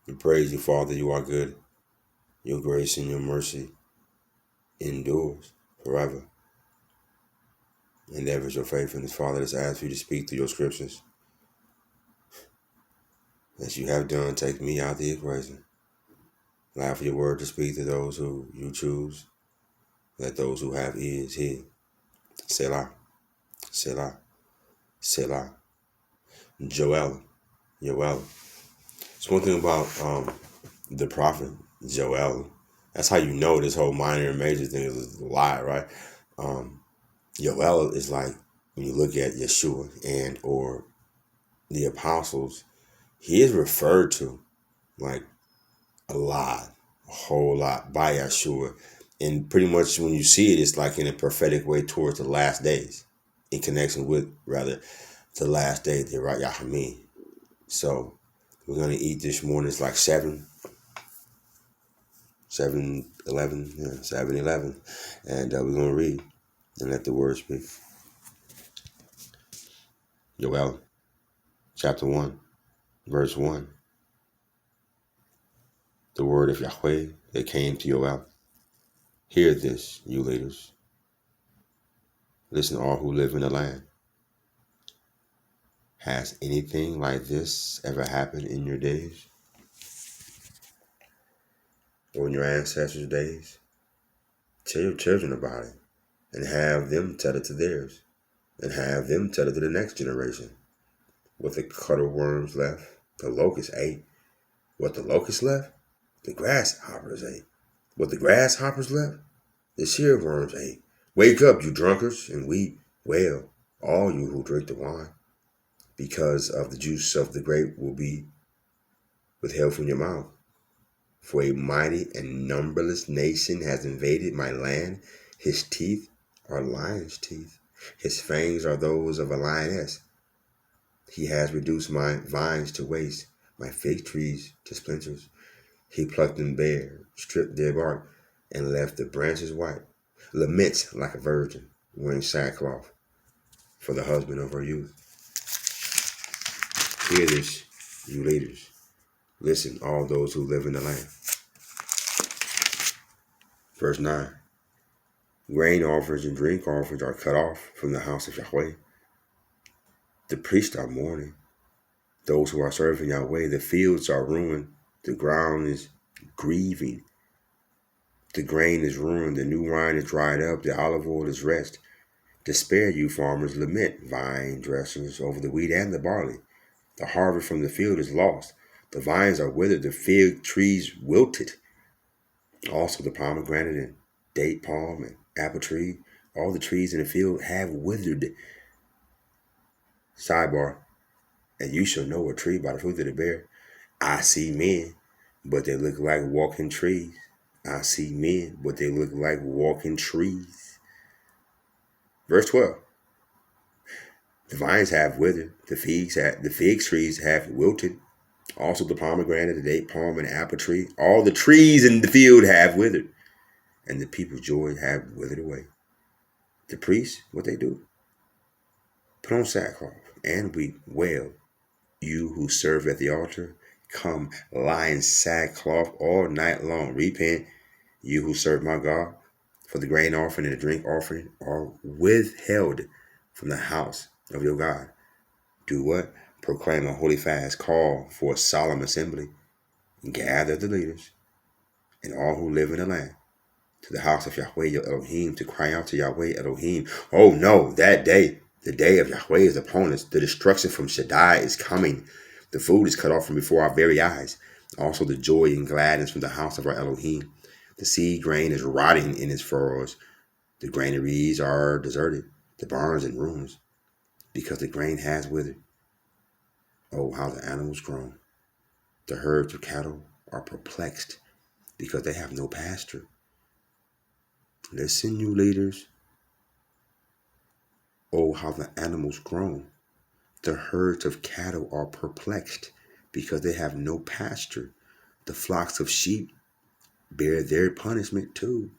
We praise you, Father. You are good. Your grace and your mercy endures forever. And ever is your faithfulness, Father. Let's ask you to speak through your scriptures. As you have done, take me out the equation. Allow for your word to speak to those who you choose. Let those who have ears hear. Selah, Selah, Selah. Joel. It's one thing about the prophet Joel. That's how you know this whole minor and major thing is a lie, right? Joel is like when you look at Yeshua and or the apostles, he is referred to like a lot, a whole lot by Yeshua. And pretty much when you see it, it's like in a prophetic way towards the last days, in connection with rather the last day, the right YAHWEH. So we're gonna eat this morning. It's like 7:11, yeah, 7:11, and we're gonna read and let the word speak. Joel, chapter 1, verse 1. The word of YAHWEH that came to Joel. Hear this, you leaders. Listen, all who live in the land. Has anything like this ever happened in your days? Or in your ancestors' days? Tell your children about it, and have them tell it to theirs, and have them tell it to the next generation. What the cuttleworms left, the locusts ate. What the locusts left, the grasshoppers ate. What the grasshoppers left, the shearworms ate. Wake up, you drunkards, and weep. Wail, all you who drink the wine, because of the juice of the grape will be withheld from your mouth. For a mighty and numberless nation has invaded my land. His teeth are lion's teeth. His fangs are those of a lioness. He has reduced my vines to waste, my fig trees to splinters. He plucked them bare, stripped their bark, and left the branches white. Laments like a virgin, wearing sackcloth for the husband of her youth. Hear this, you leaders. Listen, all those who live in the land. Verse 9. Grain offerings and drink offerings are cut off from the house of YAHWEH. The priests are mourning. Those who are serving YAHWEH, the fields are ruined. The ground is grieving. The grain is ruined. The new wine is dried up. The olive oil is wrecked. Despair, you farmers, lament, vine dressers, over the wheat and the barley. The harvest from the field is lost. The vines are withered. The fig trees wilted. Also the pomegranate and date palm and apple tree, all the trees in the field have withered. Sidebar, and you shall know a tree by the fruit that it bear. I see men, but they look like walking trees. I see men, but they look like walking trees. Verse 12. The vines have withered, the fig trees have wilted. Also the pomegranate, the date palm, and apple tree, all the trees in the field have withered, and the people's joy have withered away. The priests, what they do? Put on sackcloth and weep. Wail, you who serve at the altar. Come, lie in sackcloth all night long. Repent, you who serve my God. For the grain offering and the drink offering are withheld from the house of your God. Do what? Proclaim a holy fast. Call for a solemn assembly. Gather the leaders and all who live in the land to the house of YAHWEH your Elohim, to cry out to YAHWEH Elohim. Oh no, that day, the day of YAHWEH is upon us. The destruction from Shaddai is coming. The food is cut off from before our very eyes. Also the joy and gladness from the house of our Elohim. The seed grain is rotting in its furrows. The granaries are deserted, the barns in ruins, because the grain has withered. Oh, how the animals groan. The herds of cattle are perplexed, because they have no pasture. Listen, you leaders. Oh, how the animals groan. The herds of cattle are perplexed, because they have no pasture. The flocks of sheep bear their punishment too.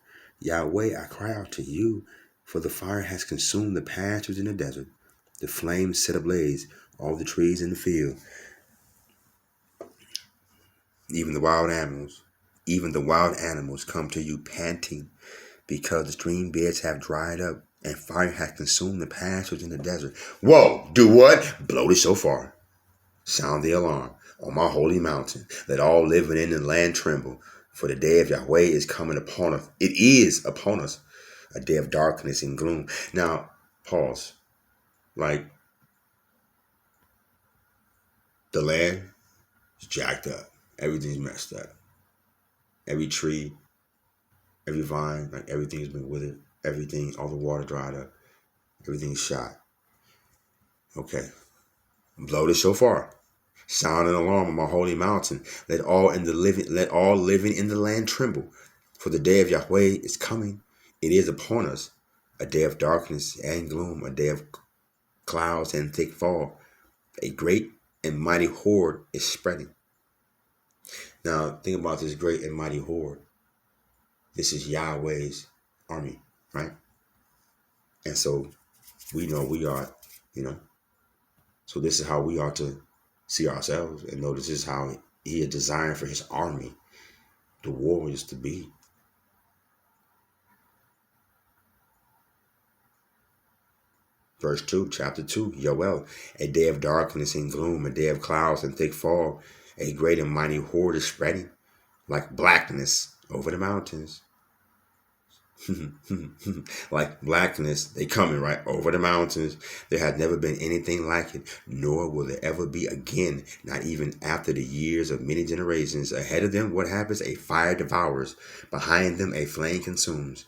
YAHWEH, I cry out to you, for the fire has consumed the pastures in the desert. The flames set ablaze all the trees in the field. Even the wild animals come to you panting because the stream beds have dried up and fire has consumed the pastures in the desert. Whoa, do what? Blow the shofar. Sound the alarm on my holy mountain. Let all living in the land tremble. For the day of Yahweh is coming upon us. It is upon us. A day of darkness and gloom. Now, pause. Like, the land is jacked up. Everything's messed up. Every tree, every vine, like everything's been withered. Everything, all the water dried up. Everything's shot. Okay. Blow the shofar. Sound an alarm on my holy mountain. Let all living in the land tremble. For the day of Yahweh is coming. It is upon us. A day of darkness and gloom, a day of clouds and thick fall. A great and mighty horde is spreading. Now, think about this great and mighty horde. This is Yahweh's army, right? And so we know we are, you know, so this is how we are to see ourselves and know this is how he is designed for his army, the warriors to be. Verse 2, chapter 2, Yoel, a day of darkness and gloom, a day of clouds and thick fall, a great and mighty horde is spreading like blackness over the mountains. Like blackness, they coming right over the mountains. There has never been anything like it, nor will there ever be again, not even after the years of many generations. Ahead of them, what happens? A fire devours. Behind them, a flame consumes.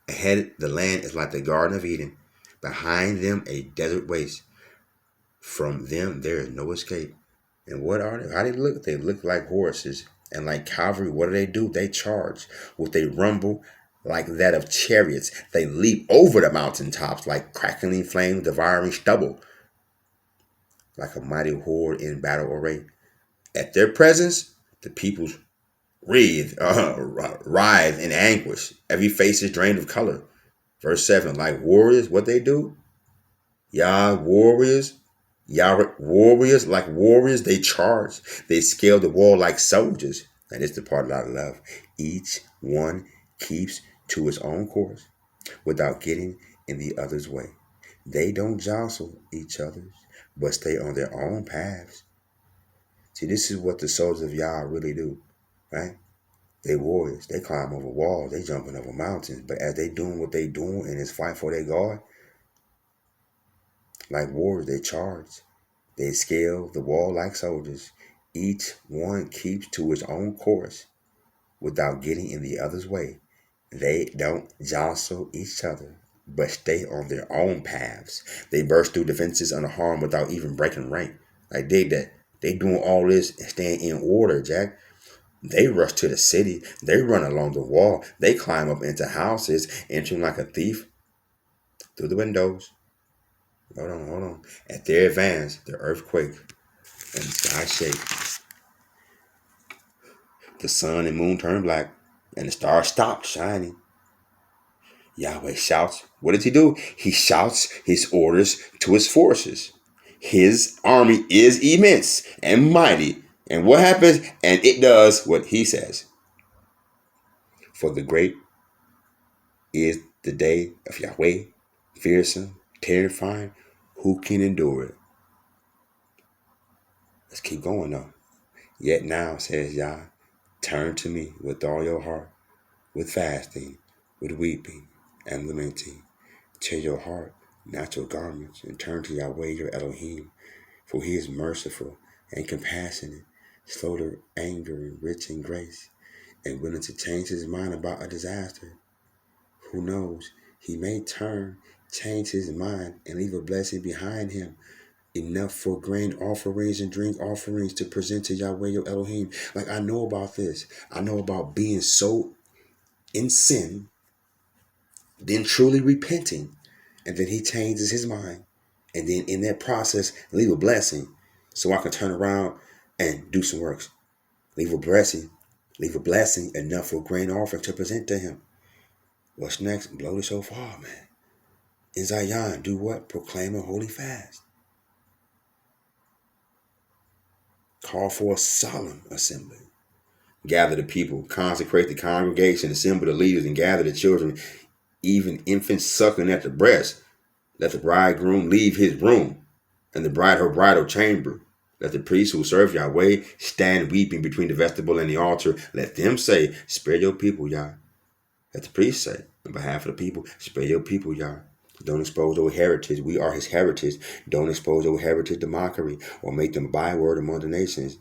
Ahead, the land is like the Garden of Eden. Behind them, a desert waste. From them, there is no escape. And what are they? How they look? They look like horses. And like cavalry, what do? They charge with a rumble like that of chariots. They leap over the mountaintops like crackling flames, devouring stubble, like a mighty horde in battle array. At their presence, the peoples writhe in anguish. Every face is drained of color. Verse 7, like warriors, what they do? Warriors, like warriors, they charge. They scale the wall like soldiers. And it's the part that I love. Each one keeps to its own course without getting in the other's way. They don't jostle each other, but stay on their own paths. See, this is what the soldiers of Yah really do, right? They warriors. They climb over walls. They jumping over mountains. But as they doing what they doing in this fight for their God, like warriors, they charge. They scale the wall like soldiers. Each one keeps to his own course without getting in the other's way. They don't jostle each other, but stay on their own paths. They burst through defenses unharmed without even breaking rank. Like that. They doing all this and staying in order, Jack. They rush to the city. They run along the wall. They climb up into houses, entering like a thief through the windows. Hold on. At their advance, the earthquake and the sky shake. The sun and moon turn black, and the stars stop shining. Yahweh shouts. What does he do? He shouts his orders to his forces. His army is immense and mighty. And what happens? And it does what he says. For the great is the day of Yahweh, fearsome, terrifying. Who can endure it? Let's keep going though. Yet now, says Yah, turn to me with all your heart, with fasting, with weeping and lamenting. Tear your heart, not your garments, and turn to Yahweh your Elohim, for he is merciful and compassionate, slow to anger and rich in grace, and willing to change his mind about a disaster. Who knows? He may change his mind, and leave a blessing behind him, enough for grain offerings and drink offerings to present to Yahweh your Elohim. Like, I know about this. I know about being so in sin, then truly repenting, and then he changes his mind, and then in that process leave a blessing so I can turn around and do some works. Leave a blessing enough for grain offering to present to him. What's next? Blow the shofar, man. In Zion, do what? Proclaim a holy fast. Call for a solemn assembly. Gather the people, consecrate the congregation, assemble the leaders, and gather the children, even infants suckling at the breast. Let the bridegroom leave his room, and the bride her bridal chamber. Let the priests who serve Yahweh stand weeping between the vestibule and the altar. Let them say, spare your people, Yah. Let the priests say, on behalf of the people, spare your people, Yah. Don't expose our heritage. We are his heritage. Don't expose our heritage to mockery or make them a byword among the nations.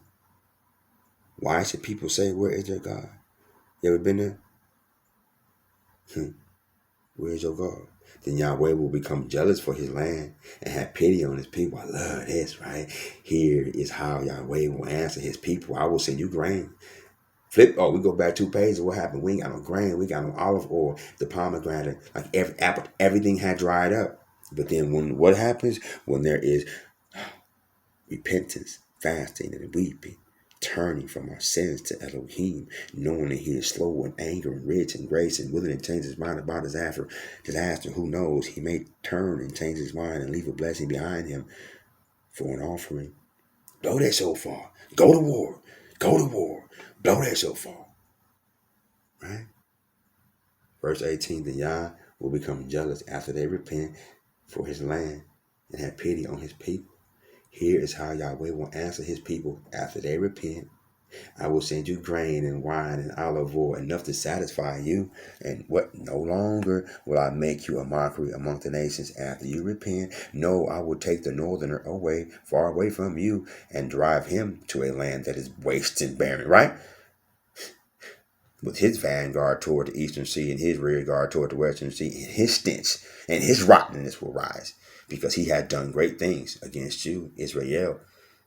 Why should people say, where is your God? You ever been there? Where is your God? Then Yahweh will become jealous for his land and have pity on his people. I love this, right? Here is how Yahweh will answer his people. I will send you grain. Flip. Oh, we go back 2 pages. What happened? We ain't got no grain. We got no olive oil. The pomegranate, like everything had dried up. But then what happens when there is repentance, fasting, and weeping, turning from our sins to Elohim, knowing that he is slow in anger and rich in grace and willing to change his mind about disaster. Who knows? He may turn and change his mind and leave a blessing behind him for an offering. Blow that shofar. Go to war. Go to war. Blow that shofar. Right? Verse 18, the Yah will become jealous after they repent for his land and have pity on his people. Here is how Yahweh will answer his people after they repent. I will send you grain and wine and olive oil, enough to satisfy you. And what? No longer will I make you a mockery among the nations after you repent. No, I will take the northerner away, far away from you, and drive him to a land that is waste and barren, right? With his vanguard toward the eastern sea and his rear guard toward the western sea, and his stench and his rottenness will rise, because he had done great things against you, Israel,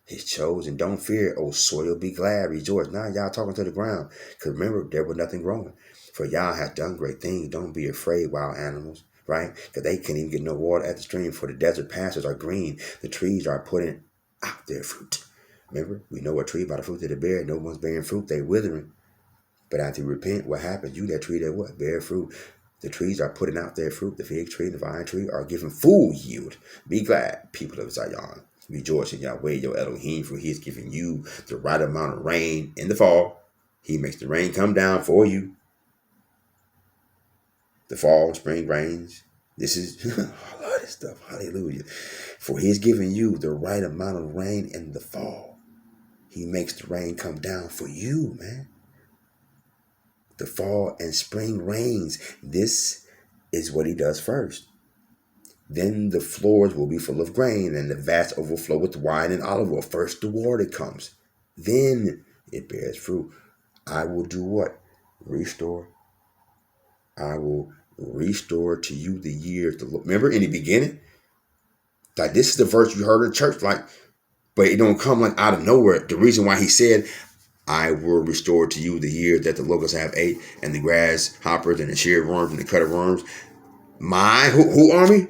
his chosen. Don't fear, O soil, be glad, rejoice. Now y'all talking to the ground, because remember, there was nothing growing. For y'all has done great things. Don't be afraid, wild animals, right? Because they can't even get no water at the stream, for the desert pastures are green. The trees are putting out their fruit. Remember, we know a tree by the fruit that it bear. No one's bearing fruit, they withering. But after you repent, what happens? You, that tree that what? Bear fruit. The trees are putting out their fruit. The fig tree and the vine tree are giving full yield. Be glad, people of Zion. Rejoice in Yahweh, your Elohim, for he is giving you the right amount of rain in the fall. He makes the rain come down for you. The fall, spring rains. This is, I love this stuff. Hallelujah. For he is giving you the right amount of rain in the fall. He makes the rain come down for you, man. The fall and spring rains. This is what he does first. Then the floors will be full of grain and the vats overflow with wine and olive oil. First the water comes. Then it bears fruit. I will do what? Restore. I will restore to you the years. Remember in the beginning? Like this is the verse you heard in church. Like, but it don't come like out of nowhere. The reason why he said, I will restore to you the years that the locusts have ate, and the grasshoppers and the shear worms and the cutter worms. My who army?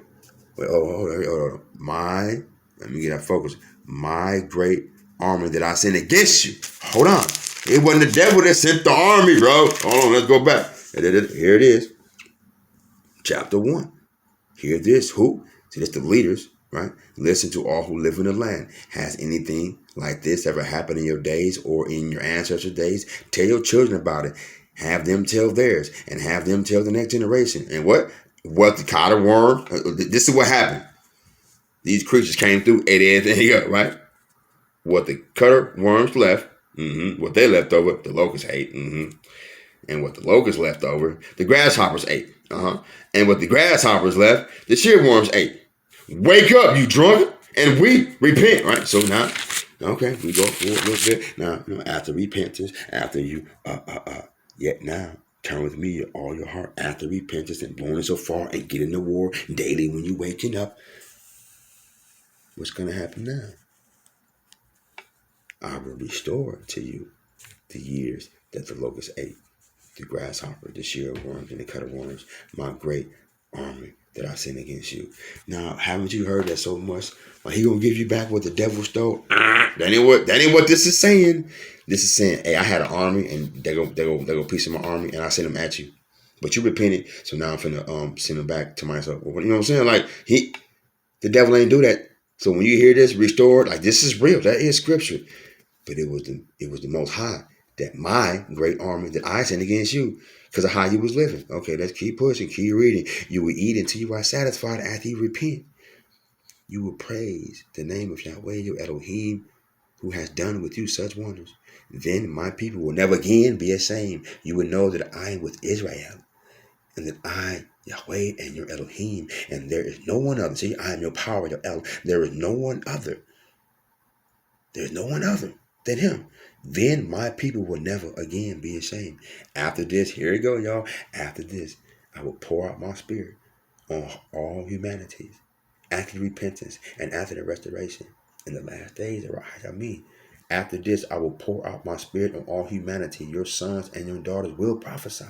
Wait, hold on. Let me get that focus. My great army that I sent against you. Hold on. It wasn't the devil that sent the army, bro. Hold on, let's go back. Here it is. Chapter 1. Hear this. Who? See, that's the leaders, right? Listen to all who live in the land. Has anything like this ever happened in your days or in your ancestors' days? Tell your children about it. Have them tell theirs and have them tell the next generation. And what? What the cotter worm? This is what happened. These creatures came through, ate everything up, right? What the cutter worms left, what they left over, the locusts ate, and what the locusts left over, the grasshoppers ate, and what the grasshoppers left, the shear worms ate. Wake up, you drunk, and we repent, right? So now, okay, we go for a little bit. Now, after repentance, after you, yet now, turn with me all your heart after repentance and blowing so far and get in the war daily when you waking up. What's going to happen now? I will restore to you the years that the locusts ate, the grasshopper, the shear worms, and the cutter worms, my great army that I sent against you. Now, haven't you heard that so much? Like, he gonna give you back what the devil stole? That ain't what this is saying. This is saying, hey, I had an army, and they go piece of my army, and I sent them at you. But you repented, so now I'm finna send them back to myself. You know what I'm saying? Like, the devil ain't do that. So when you hear this restored, like, this is real. That is scripture. But it was the Most High that my great army that I sent against you because of how you was living. Okay, let's keep pushing, keep reading. You will eat until you are satisfied. After you repent, you will praise the name of Yahweh, your Elohim, who has done with you such wonders. Then my people will never again be ashamed. You will know that I am with Israel, and that I, Yahweh, and your Elohim, and there is no one other. See, I am your power, your El. There is no one other. There is no one other than him. Then my people will never again be ashamed. After this, here we go, y'all. After this, I will pour out my spirit on all humanities, after repentance and after the restoration. In the last days, after this, I will pour out my spirit on all humanity. Your sons and your daughters will prophesy.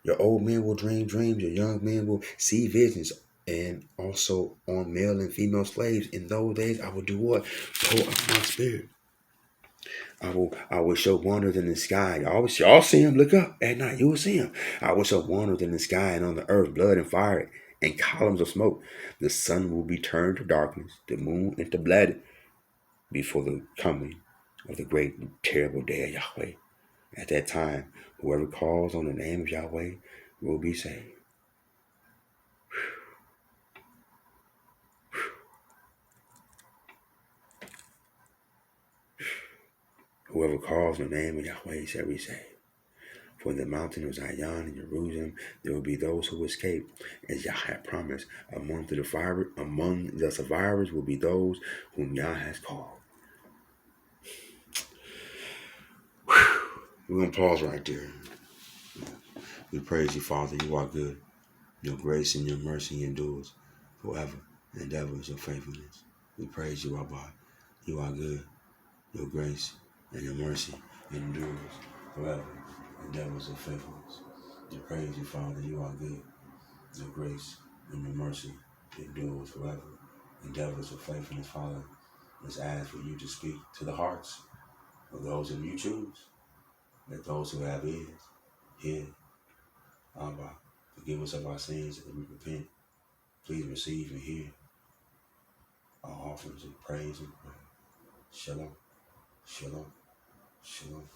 Your old men will dream dreams. Your young men will see visions. And also on male and female slaves. In those days, I will do what? Pour out my spirit. I will show wonders in the sky. Y'all see him. Look up at night. You will see him. I will show wonders in the sky and on the earth, blood and fire and columns of smoke. The sun will be turned to darkness, the moon into blood before the coming of the great and terrible day of Yahweh. At that time, whoever calls on the name of Yahweh will be saved. Whoever calls on the name of Yahweh shall be saved. For in the mountain of Zion and Jerusalem, there will be those who escape, as Yah had promised. Among the survivors will be those whom Yah has called. We're going to pause right there. We praise you, Father. You are good. Your grace and your mercy endures forever and ever is your faithfulness. We praise you, Abba. You are good. Your grace and your mercy endures forever and ever is your faithfulness. We praise you, Father. You are good. Your grace and your mercy endures forever. Endeavors of faithfulness, Father. Let's ask for you to speak to the hearts of those whom you choose. Let those who have ears hear. Abba, forgive us of our sins that we repent. Please receive and hear our offerings of praise and prayer. Shalom, shalom, shalom.